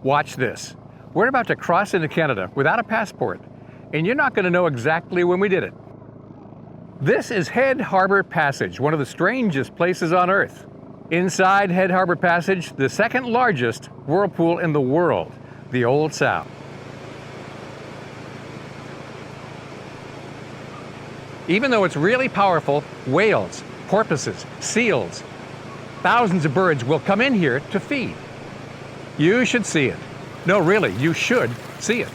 Watch this. We're about to cross into Canada without a passport, and you're not going to know exactly when we did it. This is Head Harbor Passage, one of the strangest places on Earth. Inside Head Harbor Passage, the second largest whirlpool in the world, the Old Sow. Even though it's really powerful, whales, porpoises, seals, thousands of birds will come in here to feed. You should see it. No, really, you should see it.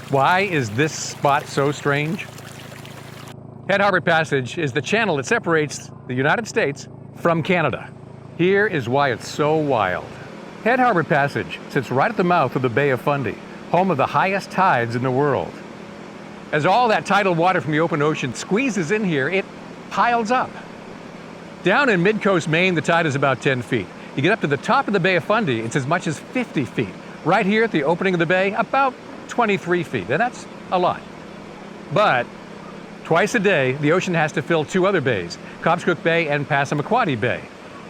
Why is this spot so strange? Head Harbor Passage is the channel that separates the United States from Canada. Here is why it's so wild. Head Harbor Passage sits right at the mouth of the Bay of Fundy, home of the highest tides in the world. As all that tidal water from the open ocean squeezes in here, it piles up. Down in mid-coast Maine, the tide is about 10 feet. You get up to the top of the Bay of Fundy, it's as much as 50 feet. Right here at the opening of the bay, about 23 feet, and that's a lot. But twice a day, the ocean has to fill two other bays, Cobscook Bay and Passamaquoddy Bay,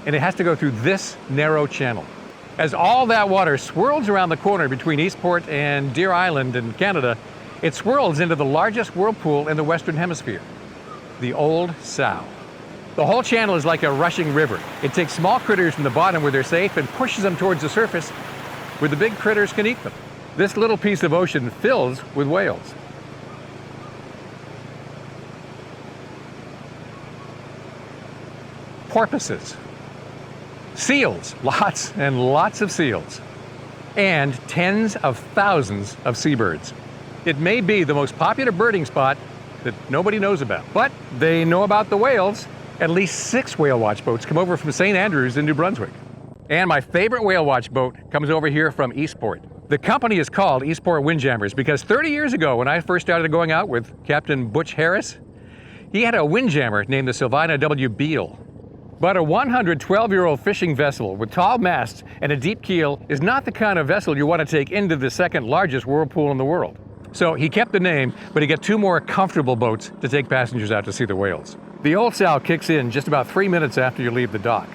and it has to go through this narrow channel. As all that water swirls around the corner between Eastport and Deer Island in Canada, it swirls into the largest whirlpool in the Western Hemisphere, the Old Sow. The whole channel is like a rushing river. It takes small critters from the bottom where they're safe and pushes them towards the surface where the big critters can eat them. This little piece of ocean fills with whales. Porpoises. Seals, lots and lots of seals. And tens of thousands of seabirds. It may be the most popular birding spot that nobody knows about, but they know about the whales. At least 6 whale watch boats come over from St. Andrews in New Brunswick. And my favorite whale watch boat comes over here from Eastport. The company is called Eastport Windjammers because 30 years ago when I first started going out with Captain Butch Harris, he had a windjammer named the Sylvina W. Beale. But a 112-year-old fishing vessel with tall masts and a deep keel is not the kind of vessel you want to take into the second largest whirlpool in the world. So he kept the name, but he got 2 more comfortable boats to take passengers out to see the whales. The Old Sow kicks in just about 3 minutes after you leave the dock.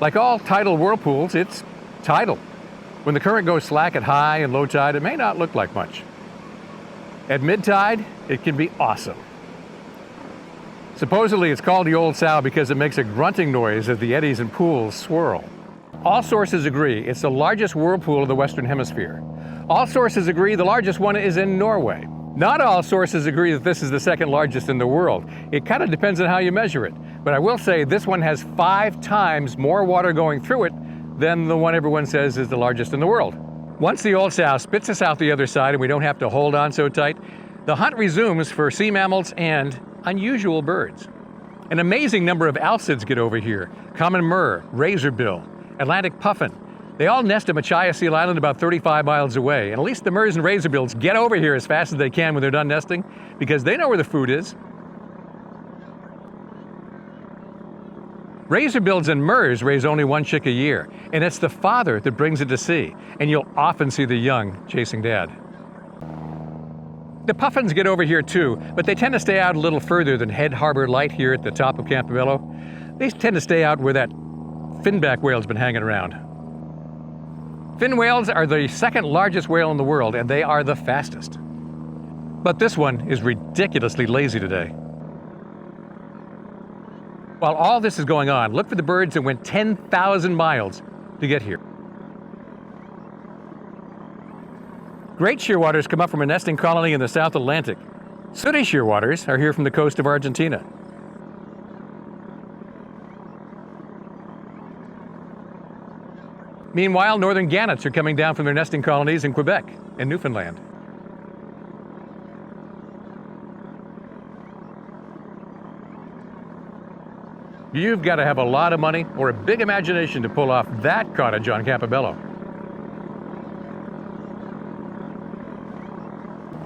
Like all tidal whirlpools, it's tidal. When the current goes slack at high and low tide, it may not look like much. At mid-tide, it can be awesome. Supposedly it's called the Old Sow because it makes a grunting noise as the eddies and pools swirl. All sources agree it's the largest whirlpool of the Western Hemisphere. All sources agree the largest one is in Norway. Not all sources agree that this is the second largest in the world. It kind of depends on how you measure it. But I will say this one has 5 times more water going through it than the one everyone says is the largest in the world. Once the Old Sow spits us out the other side and we don't have to hold on so tight, the hunt resumes for sea mammals and unusual birds. An amazing number of alcids get over here. Common murre, razorbill, Atlantic puffin. They all nest at Machias Seal Island about 35 miles away, and at least the murres and razorbills get over here as fast as they can when they're done nesting because they know where the food is. Razorbills and murres raise only 1 chick a year, and it's the father that brings it to sea, and you'll often see the young chasing dad. The puffins get over here too, but they tend to stay out a little further than Head Harbor Light here at the top of Campobello. They tend to stay out where that finback whale's been hanging around. Fin whales are the second largest whale in the world, and they are the fastest. But this one is ridiculously lazy today. While all this is going on, look for the birds that went 10,000 miles to get here. Great shearwaters come up from a nesting colony in the South Atlantic. Sooty shearwaters are here from the coast of Argentina. Meanwhile, northern gannets are coming down from their nesting colonies in Quebec and Newfoundland. You've got to have a lot of money or a big imagination to pull off that cottage on Campobello.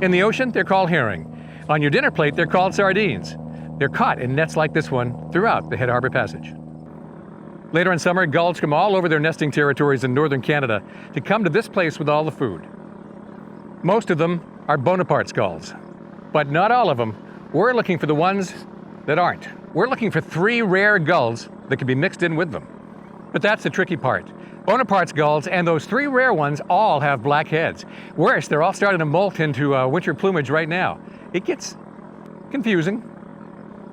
In the ocean, they're called herring. On your dinner plate, they're called sardines. They're caught in nets like this one throughout the Head Harbor Passage. Later in summer, gulls come all over their nesting territories in northern Canada to come to this place with all the food. Most of them are Bonaparte's gulls, but not all of them. We're looking for the ones that aren't. We're looking for 3 rare gulls that can be mixed in with them. But that's the tricky part. Bonaparte's gulls and those 3 rare ones all have black heads. Worse, they're all starting to molt into winter plumage right now. It gets confusing.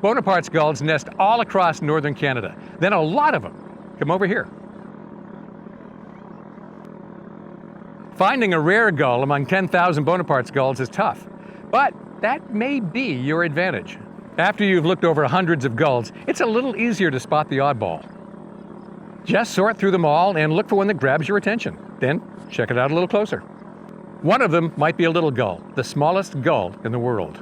Bonaparte's gulls nest all across northern Canada. Then a lot of them come over here. Finding a rare gull among 10,000 Bonaparte's gulls is tough, but that may be your advantage. After you've looked over hundreds of gulls, it's a little easier to spot the oddball. Just sort through them all and look for one that grabs your attention. Then check it out a little closer. One of them might be a little gull, the smallest gull in the world.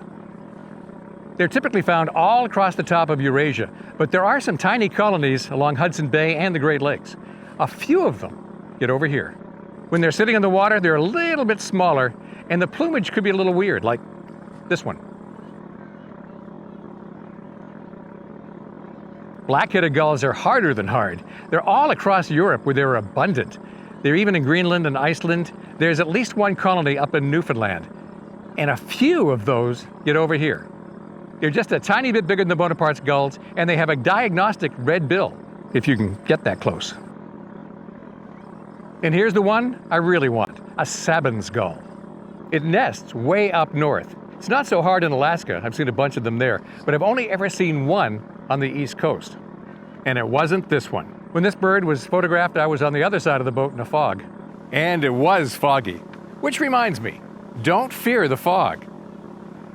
They're typically found all across the top of Eurasia, but there are some tiny colonies along Hudson Bay and the Great Lakes. A few of them get over here. When they're sitting in the water, they're a little bit smaller, and the plumage could be a little weird, like this one. Black-headed gulls are harder than hard. They're all across Europe where they're abundant. They're even in Greenland and Iceland. There's at least one colony up in Newfoundland. And a few of those get over here. They're just a tiny bit bigger than the Bonaparte's gulls, and they have a diagnostic red bill, if you can get that close. And here's the one I really want, a Sabin's gull. It nests way up north. It's not so hard in Alaska. I've seen a bunch of them there, but I've only ever seen one on the East Coast. And it wasn't this one. When this bird was photographed, I was on the other side of the boat in a fog. And it was foggy. Which reminds me, don't fear the fog.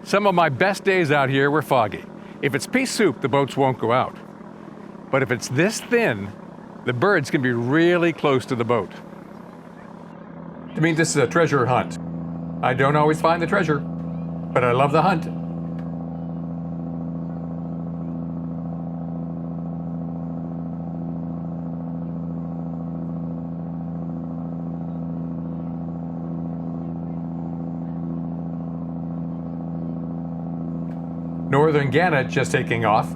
Some of my best days out here were foggy. If it's pea soup, the boats won't go out. But if it's this thin, the birds can be really close to the boat. To me, this is a treasure hunt. I don't always find the treasure, but I love the hunt. Northern gannet just taking off.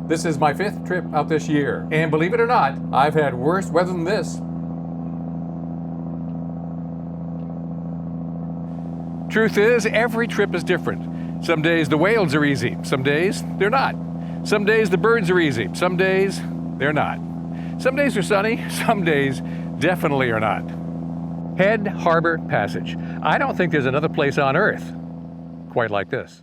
This is my 5th trip out this year, and believe it or not, I've had worse weather than this. Truth is, every trip is different. Some days the whales are easy, some days they're not. Some days the birds are easy, some days they're not. Some days are sunny, some days definitely are not. Head Harbor Passage. I don't think there's another place on Earth quite like this.